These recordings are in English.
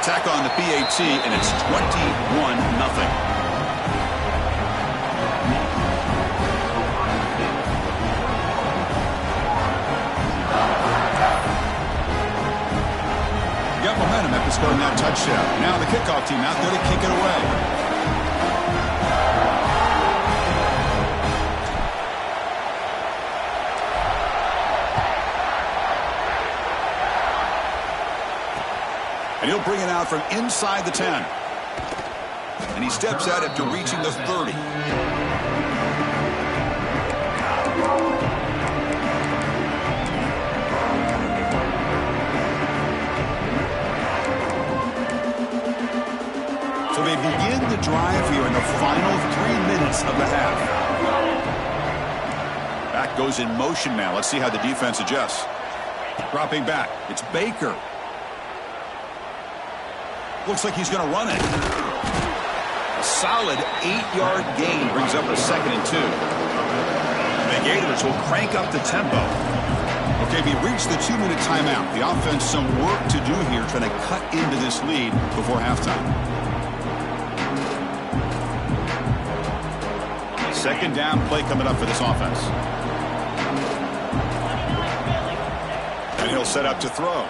Attack on the PAT, and it's 21-0. Momentum after scoring that touchdown. Now the kickoff team out there to kick it away. And he'll bring it out from inside the 10. And he steps out after reaching the 30. So they begin the drive here in the final 3 minutes of the half. Back goes in motion now. Let's see how the defense adjusts. Dropping back. It's Baker. Looks like he's going to run it. A solid 8-yard gain brings up a 2nd and 2. The Gators will crank up the tempo. Okay, we reached the 2-minute timeout. The offense some work to do here trying to cut into this lead before halftime. 2nd down play coming up for this offense. And he'll set up to throw.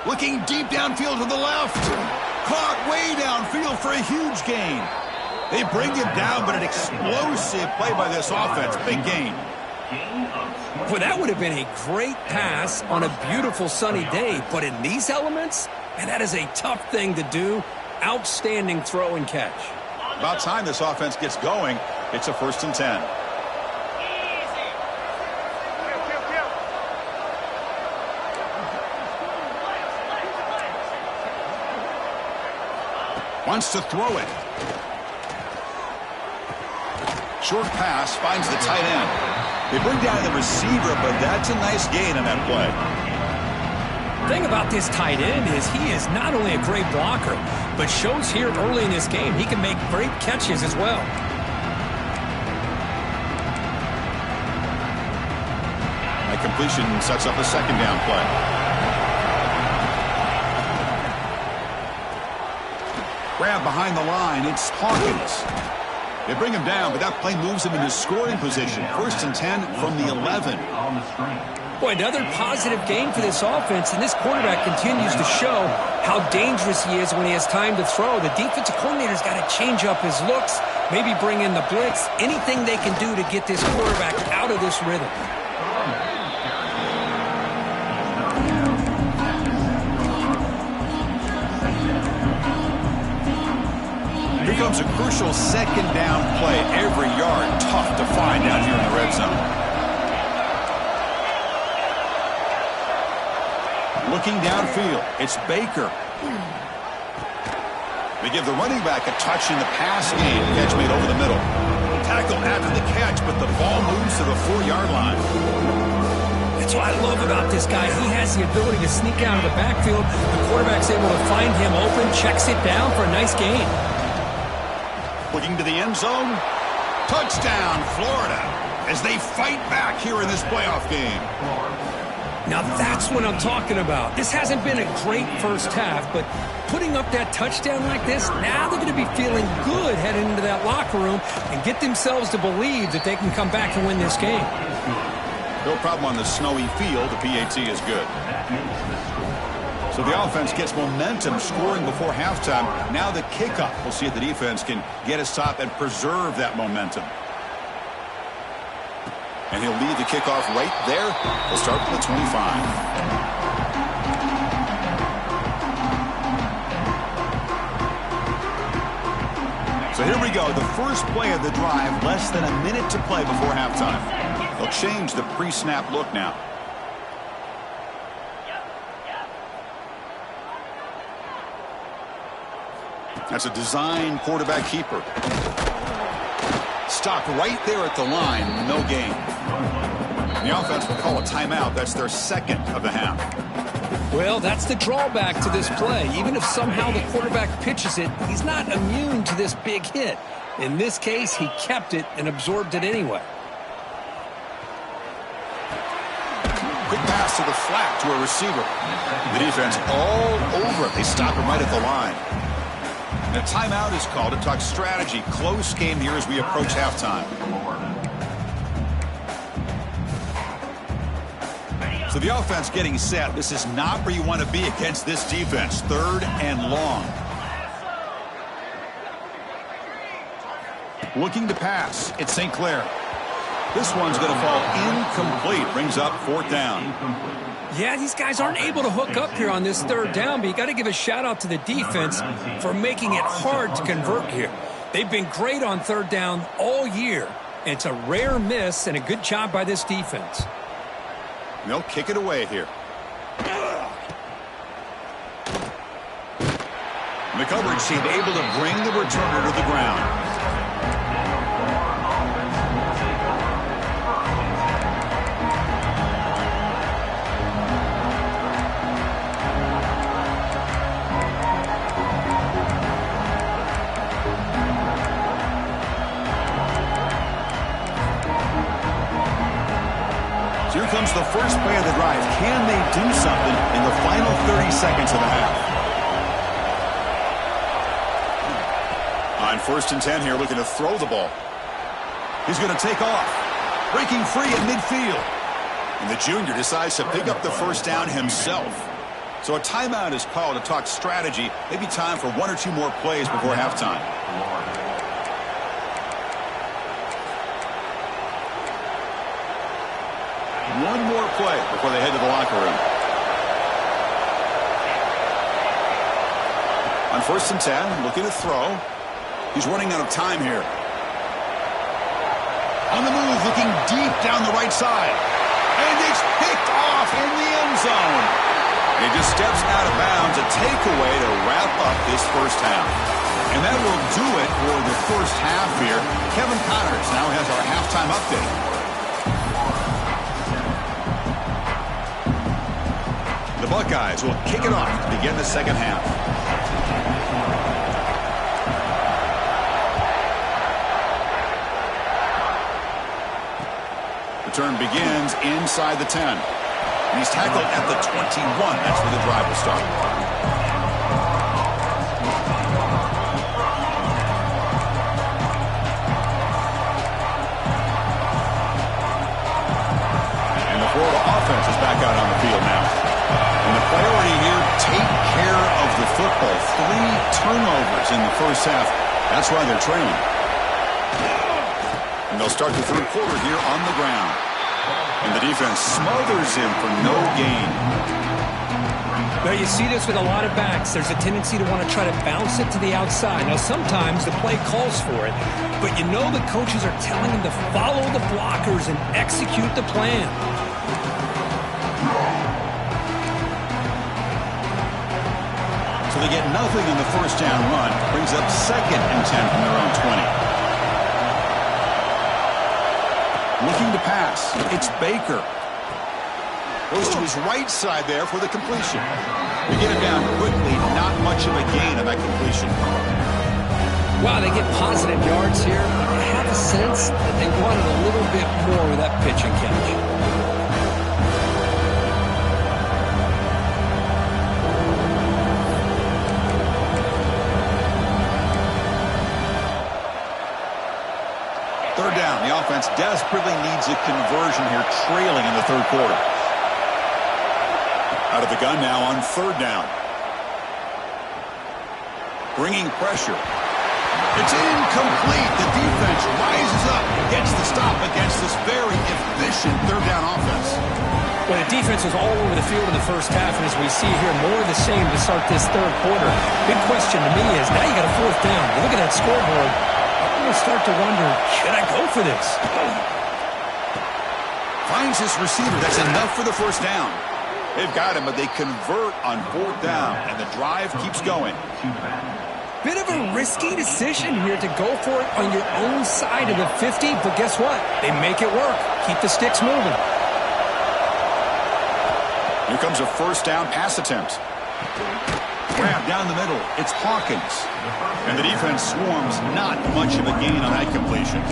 Looking deep downfield to the left. Caught way downfield for a huge gain. They bring him down, but an explosive play by this offense. Big gain. Well, that would have been a great pass on a beautiful sunny day, but in these elements, and that is a tough thing to do. Outstanding throw and catch. About time this offense gets going. It's a 1st and 10. Wants to throw it. Short pass finds the tight end. They bring down the receiver, but that's a nice gain on that play. The thing about this tight end is he is not only a great blocker, but shows here early in this game he can make great catches as well. That completion sets up a 2nd down play. Grab behind the line. It's Hawkins. They bring him down, but that play moves him into scoring position. 1st and 10 from the 11. Boy, another positive game for this offense, and this quarterback continues to show how dangerous he is when he has time to throw. The defensive coordinator's got to change up his looks, maybe bring in the blitz, anything they can do to get this quarterback out of this rhythm. Here comes a crucial 2nd down play. Every yard tough to find down here in the red zone. Looking downfield, it's Baker. They give the running back a touch in the pass game. Catch made over the middle. Tackle after the catch, but the ball moves to the 4-yard line. That's what I love about this guy. He has the ability to sneak out of the backfield. The quarterback's able to find him open, checks it down for a nice gain. Looking to the end zone. Touchdown, Florida, as they fight back here in this playoff game. Now that's what I'm talking about. This hasn't been a great first half, but putting up that touchdown like this, now they're going to be feeling good heading into that locker room and get themselves to believe that they can come back and win this game. No problem on the snowy field. The PAT is good. So the offense gets momentum, scoring before halftime. Now the kickoff. We'll see if the defense can get a stop and preserve that momentum. And he'll lead the kickoff right there. He'll start from the 25. So here we go. The first play of the drive. Less than a minute to play before halftime. They'll change the pre-snap look now. That's a design quarterback keeper. Stopped right there at the line. No gain. The offense will call a timeout. That's their 2nd of the half. Well, that's the drawback to this play. Even if somehow the quarterback pitches it, he's not immune to this big hit. In this case, he kept it and absorbed it anyway. Quick pass pass to the flat to a receiver. The defense all over it. They stop him right at the line. And a timeout is called to talk strategy. Close game here as we approach halftime. So the offense getting set. This is not where you want to be against this defense. 3rd and long. Looking to pass. It's St. Clair. This one's going to fall incomplete. Brings up 4th down. Yeah, these guys aren't able to hook up here on this 3rd down, but you got to give a shout out to the defense for making it hard to convert here. They've been great on 3rd down all year. It's a rare miss and a good job by this defense. They'll kick it away here. And the coverage team able to bring the returner to the ground. Here comes the first play of the drive. Can they do something in the final 30 seconds of the half? On 1st and 10 here, looking to throw the ball. He's going to take off. Breaking free at midfield. And the junior decides to pick up the 1st down himself. So a timeout is called to talk strategy. Maybe time for 1 or 2 more plays before halftime. One more play before they head to the locker room. On 1st and 10, looking to throw. He's running out of time here. On the move, looking deep down the right side. And it's picked off in the end zone. He just steps out of bounds, a takeaway to wrap up this 1st half. And that will do it for the 1st half here. Kevin Connors now has our halftime update. The Buckeyes will kick it off to begin the 2nd half. The turn begins inside the 10. And he's tackled at the 21. That's where the drive will start. And the Florida offense is back out on the field now. And the priority here, take care of the football. 3 turnovers in the 1st half. That's why they're trailing. And they'll start the 3rd quarter here on the ground. And the defense smothers him for no gain. Well, you see this with a lot of backs. There's a tendency to want to try to bounce it to the outside. Now, sometimes the play calls for it, but you know the coaches are telling them to follow the blockers and execute the plan. So they get nothing on the 1st down run. Brings up 2nd and 10 from their own 20. Looking to pass. It's Baker. Goes to his right side there for the completion. They get it down quickly. Not much of a gain on that completion. Wow, they get positive yards here. I have a sense that they wanted a little bit more with that pitch and catch. Down. The offense desperately needs a conversion here, trailing in the 3rd quarter. Out of the gun now on 3rd down. Bringing pressure. It's incomplete. The defense rises up, gets the stop against this very efficient 3rd down offense. Well, the defense was all over the field in the 1st half, and as we see here, more of the same to start this 3rd quarter. Big question to me is, now you got a 4th down. You look at that scoreboard. I'm going to start to wonder, should I go for this? Finds his receiver. That's enough for the 1st down. They've got him, but they convert on 4th down, and the drive keeps going. Bit of a risky decision here to go for it on your own side of the 50, but guess what? They make it work. Keep the sticks moving. Here comes a 1st down pass attempt. Grab down the middle. It's Hawkins. And the defense swarms. Not much of a gain on that completion.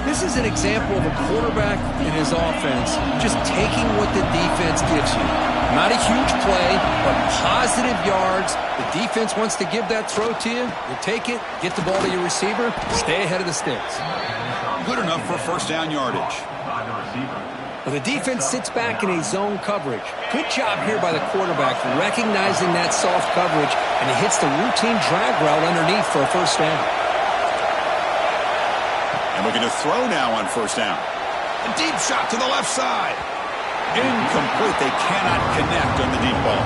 This is an example of a quarterback and his offense just taking what the defense gives you. Not a huge play, but positive yards. The defense wants to give that throw to you. You take it, get the ball to your receiver, stay ahead of the sticks. Good enough for first down yardage. Well, the defense sits back in a zone coverage. Good job here by the quarterback recognizing that soft coverage, and he hits the routine drag route underneath for a first down. And looking to throw now on first down. A deep shot to the left side. Incomplete. They cannot connect on the deep ball.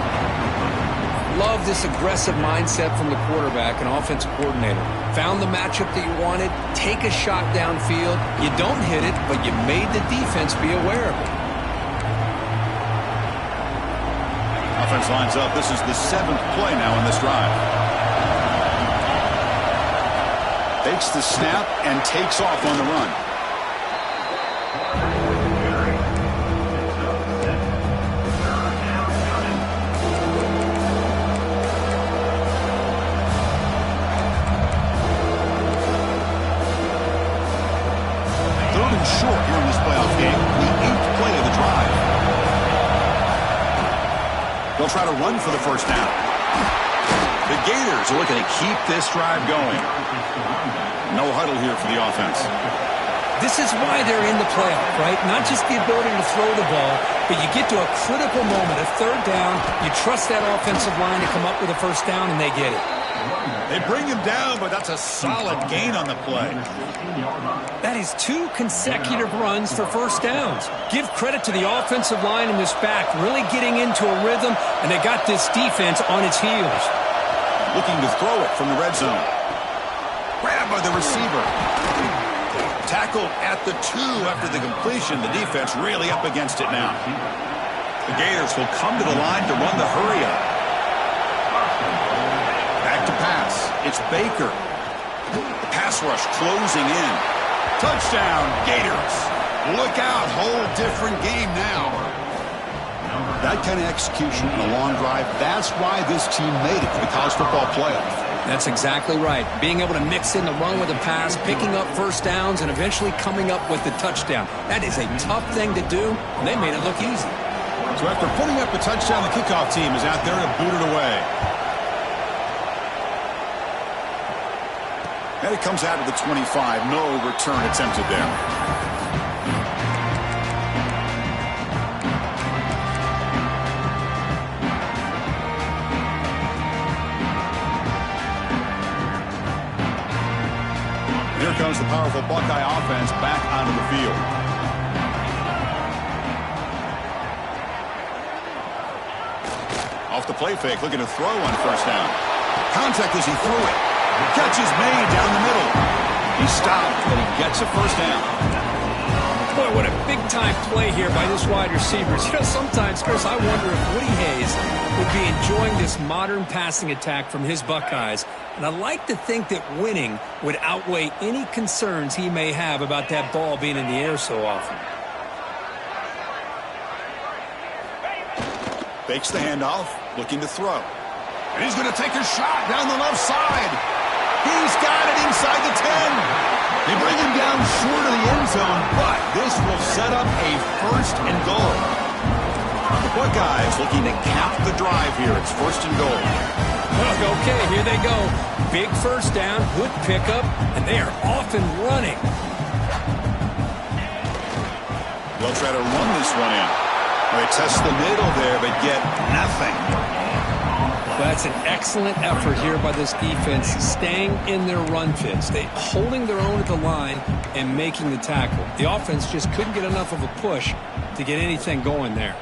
Love this aggressive mindset from the quarterback and offensive coordinator. Found the matchup that you wanted, take a shot downfield. You don't hit it, but you made the defense be aware of it. Offense lines up. This is the 7th play now in this drive. Takes the snap and takes off on the run. Short here in this playoff game, the 8th play of the drive. They'll try to run for the first down. The Gators are looking to keep this drive going. No huddle here for the offense. This is why they're in the playoff, right? Not just the ability to throw the ball, but you get to a critical moment, a third down, you trust that offensive line to come up with a first down, and they get it. They bring him down, but that's a solid gain on the play. That is 2 consecutive runs for first downs. Give credit to the offensive line in this back, really getting into a rhythm, and they got this defense on its heels. Looking to throw it from the red zone. Grabbed by the receiver. Tackled at the 2 after the completion. The defense really up against it now. The Gators will come to the line to run the hurry-up. Back to pass. It's Baker. The pass rush closing in. Touchdown, Gators. Look out, whole different game now. That kind of execution in a long drive, that's why this team made it to the college football playoff. That's exactly right. Being able to mix in the run with the pass, picking up first downs, and eventually coming up with the touchdown. That is a tough thing to do, and they made it look easy. So after putting up the touchdown, the kickoff team is out there to boot it away. And it comes out of the 25. No return attempted there. Here comes the powerful Buckeye offense back onto the field. Off the play fake, looking to throw on first down. Contact as he threw it. Catch is made down the middle. He stopped, but he gets a first down. Boy, what a big-time play here by this wide receivers. You know, sometimes, Chris, I wonder if Woody Hayes would be enjoying this modern passing attack from his Buckeyes. And I like to think that winning would outweigh any concerns he may have about that ball being in the air so often. Fakes the handoff, looking to throw. And he's going to take a shot down the left side. He's got it inside the 10. They bring him down short of the end zone, but this will set up a first and goal. The Buckeyes looking to cap the drive here. It's first and goal. Okay, here they go. Big first down, good pickup, and they are off and running. They'll try to run this one in. They test the middle there, but get nothing. That's an excellent effort here by this defense, staying in their run fits. They holding their own at the line and making the tackle. The offense just couldn't get enough of a push to get anything going there.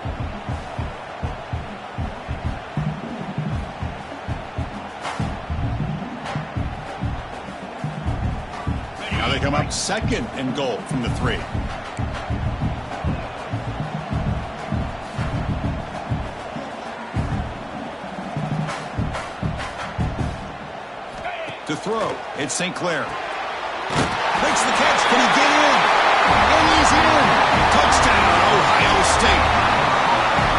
Now they come up second and goal from the 3. To throw, it's St. Clair. Makes the catch. Can he get in? And he's in. Touchdown, Ohio State.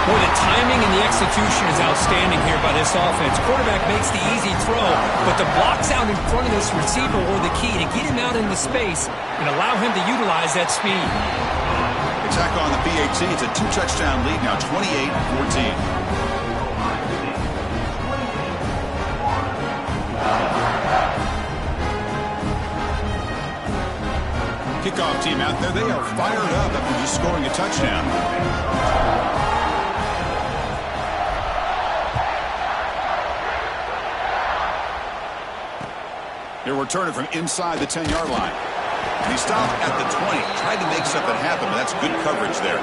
Boy, the timing and the execution is outstanding here by this offense. Quarterback makes the easy throw, but the blocks out in front of this receiver were the key to get him out into space and allow him to utilize that speed. Attack on the PAT. It's a 2-touchdown lead now, 28-14. Kickoff team out there. They are fired up after just scoring a touchdown. They're returning from inside the 10-yard line. And he stopped at the 20. Tried to make something happen, but that's good coverage there.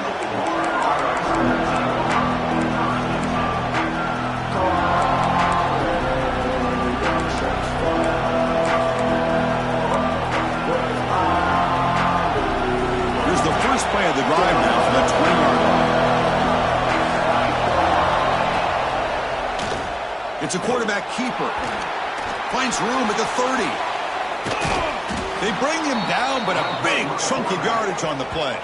Here's the first play of the drive now from the 20-yard line. It's a quarterback keeper. Finds room at the 30. They bring him down, but a big chunk of yardage on the play.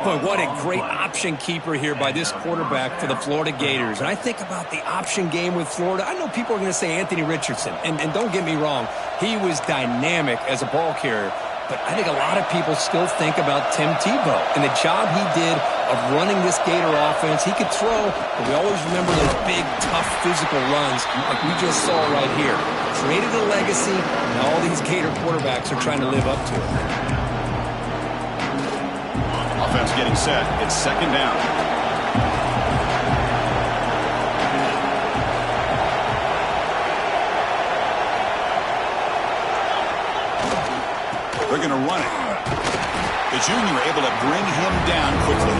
Boy, what a great option keeper here by this quarterback for the Florida Gators. And I think about the option game with Florida. I know people are going to say Anthony Richardson. And don't get me wrong, he was dynamic as a ball carrier. But I think a lot of people still think about Tim Tebow and the job he did of running this Gator offense. He could throw, but we always remember those big, tough, physical runs like we just saw right here. Created a legacy, and all these Gator quarterbacks are trying to live up to it. Offense getting set. It's second down. They're going to run it. The junior able to bring him down quickly.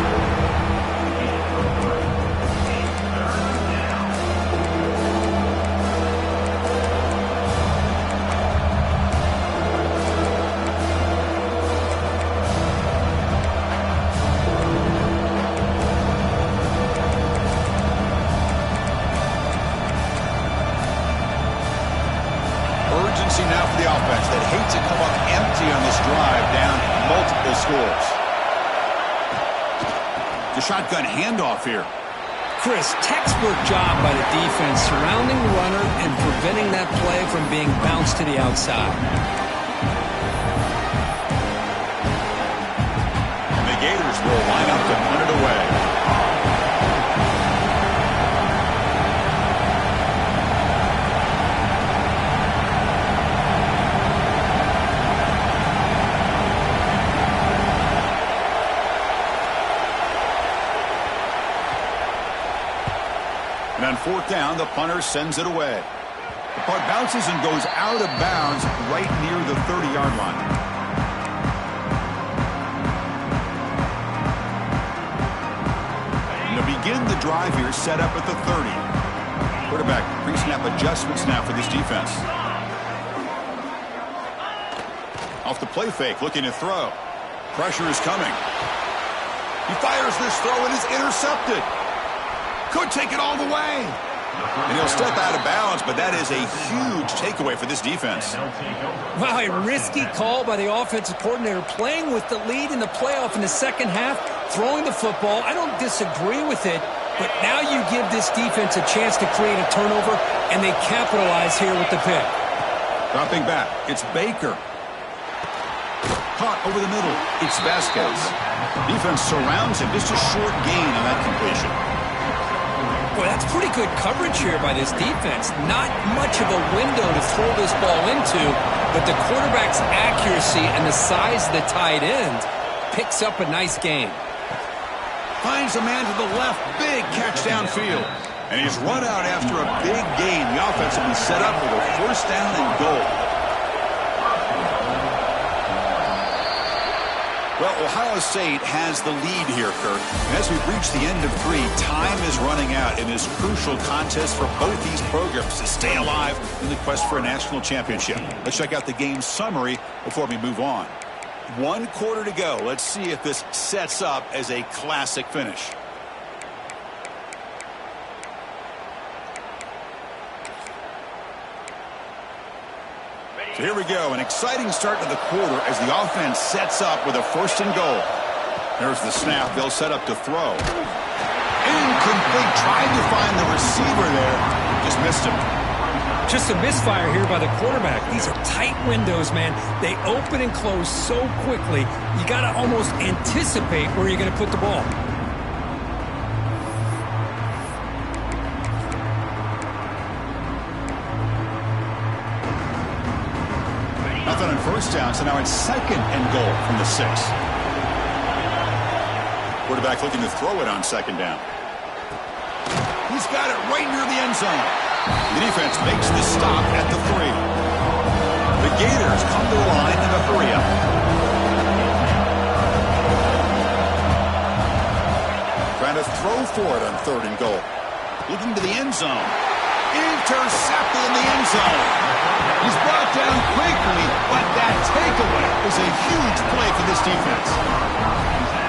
Urgency now for the offense that hates to come up empty on this drive, down multiple scores. The shotgun handoff here. Chris, textbook job by the defense surrounding the runner and preventing that play from being bounced to the outside. And the Gators will line up to punt it away. And on fourth down, the punter sends it away. The punt bounces and goes out of bounds right near the 30-yard line. And to begin the drive here, set up at the 30. Quarterback pre-snap adjustments now for this defense. Off the play fake, looking to throw. Pressure is coming. He fires this throw and is intercepted. Could take it all the way. And he'll step out of bounds, but that is a huge takeaway for this defense. Wow, a risky call by the offensive coordinator, playing with the lead in the playoff in the second half, throwing the football. I don't disagree with it, but now you give this defense a chance to create a turnover, and they capitalize here with the pick. Dropping back, it's Baker. Caught over the middle, it's Vasquez. Defense surrounds him, just a short gain on that completion. Boy, that's pretty good coverage here by this defense. Not much of a window to throw this ball into, but the quarterback's accuracy and the size of the tight end picks up a nice gain. Finds a man to the left, big catch downfield. And he's run out after a big gain. The offense will be set up for a first down and goal. Well, Ohio State has the lead here, Kirk. And as we've reached the end of 3, time is running out in this crucial contest for both these programs to stay alive in the quest for a national championship. Let's check out the game summary before we move on. 1 quarter to go. Let's see if this sets up as a classic finish. So here we go, an exciting start to the quarter as the offense sets up with a first and goal. There's the snap. They'll set up to throw. Incomplete. Trying to find the receiver there. Just missed him. Just a misfire here by the quarterback. These are tight windows, man. They open and close so quickly, you got to almost anticipate where you're going to put the ball. Nothing on first down, so now it's 2nd and goal from the 6. Quarterback looking to throw it on 2nd down. He's got it right near the end zone. The defense makes the stop at the 3. The Gators come to the line in a hurry-up. Trying to throw for it on 3rd and goal. Looking to the end zone. Intercepted in the end zone. He's brought down quickly, but that takeaway is a huge play for this defense.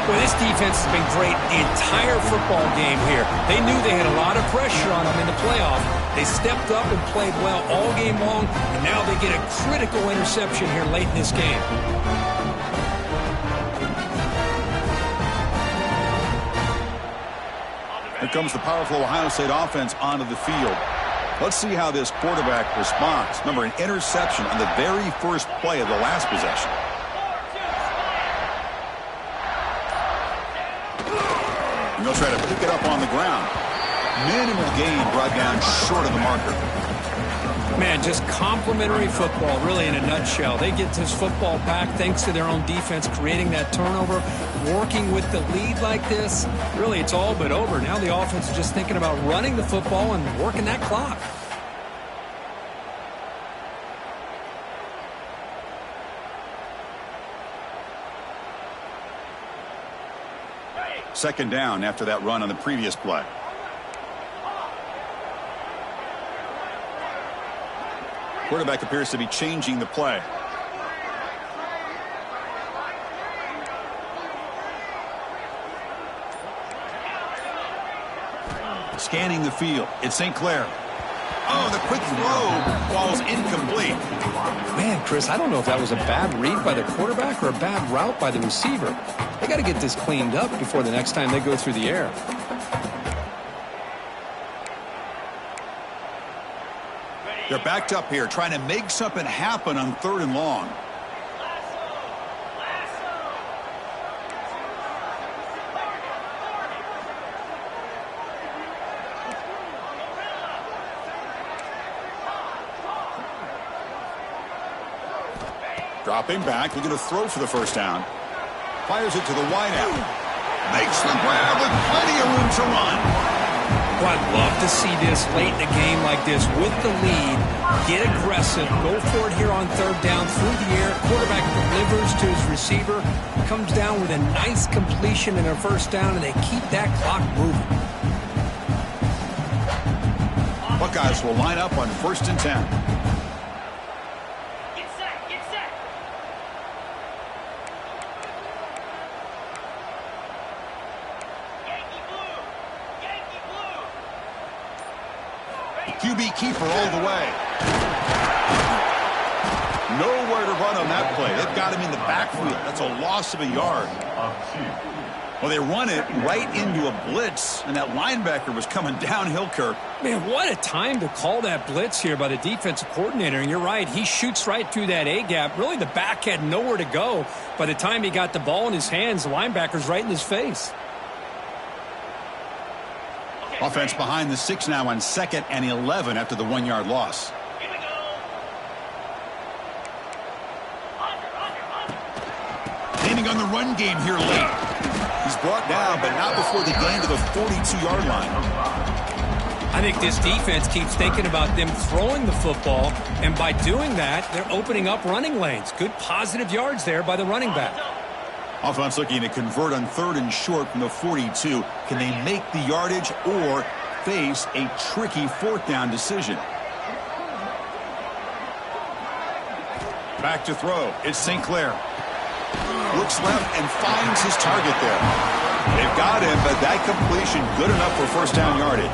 Well, this defense has been great the entire football game here. They knew they had a lot of pressure on them in the playoff. They stepped up and played well all game long, and now they get a critical interception here late in this game. Here comes the powerful Ohio State offense onto the field. Let's see how this quarterback responds. Remember, an interception on the very first play of the last possession. And they'll try to pick it up on the ground. Minimal gain brought down short of the marker. Man, just complimentary football, really, in a nutshell. They get this football back thanks to their own defense, creating that turnover, working with the lead like this. Really, it's all but over. Now the offense is just thinking about running the football and working that clock. Second down after that run on the previous play. Quarterback appears to be changing the play. Scanning the field. It's St. Clair. Oh, the quick throw falls incomplete. Man, Chris, I don't know if that was a bad read by the quarterback or a bad route by the receiver. They got to get this cleaned up before the next time they go through the air. They're backed up here, trying to make something happen on 3rd and long. Dropping back, looking to throw for the first down. Fires it to the wideout. Makes the grab with plenty of room to run. Well, I'd love to see this late in a game like this with the lead. Get aggressive. Go for it here on 3rd down through the air. Quarterback delivers to his receiver. Comes down with a nice completion and a first down, and they keep that clock moving. Buckeyes will line up on 1st and 10. QB keeper all the way. Nowhere to run on that play. They've got him in the backfield. That's a loss of a yard. Well, they run it right into a blitz, and that linebacker was coming downhill, Kirk. Man, what a time to call that blitz here by the defensive coordinator. And you're right, he shoots right through that A-gap. Really, the back had nowhere to go. By the time he got the ball in his hands, the linebacker's right in his face. Offense behind the 6 now on 2nd and 11 after the 1-yard loss. Leaning on the run game here late. He's brought down, but not before the gain to the 42-yard line. I think this defense keeps thinking about them throwing the football, and by doing that, they're opening up running lanes. Good positive yards there by the running back. Offense looking to convert on 3rd and short from the 42. Can they make the yardage or face a tricky 4th down decision? Back to throw. It's St. Clair. Looks left and finds his target there. They've got him, but that completion good enough for first down yardage.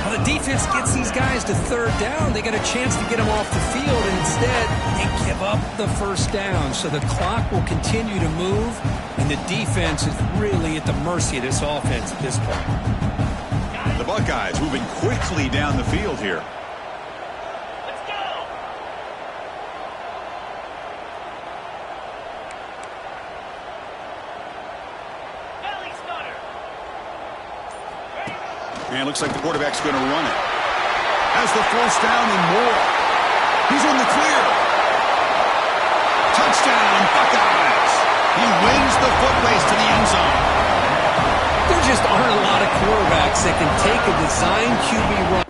Well, the defense gets these guys to 3rd down. They got a chance to get them off the field, and instead they give up the first down. So the clock will continue to move, and And the defense is really at the mercy of this offense at this point. The Buckeyes moving quickly down the field here. And it looks like the quarterback's going to run it. Has the first down and more. He's in the clear. Touchdown, Buckeyes. He wins the foot race to the end zone. There just aren't a lot of quarterbacks that can take a design QB run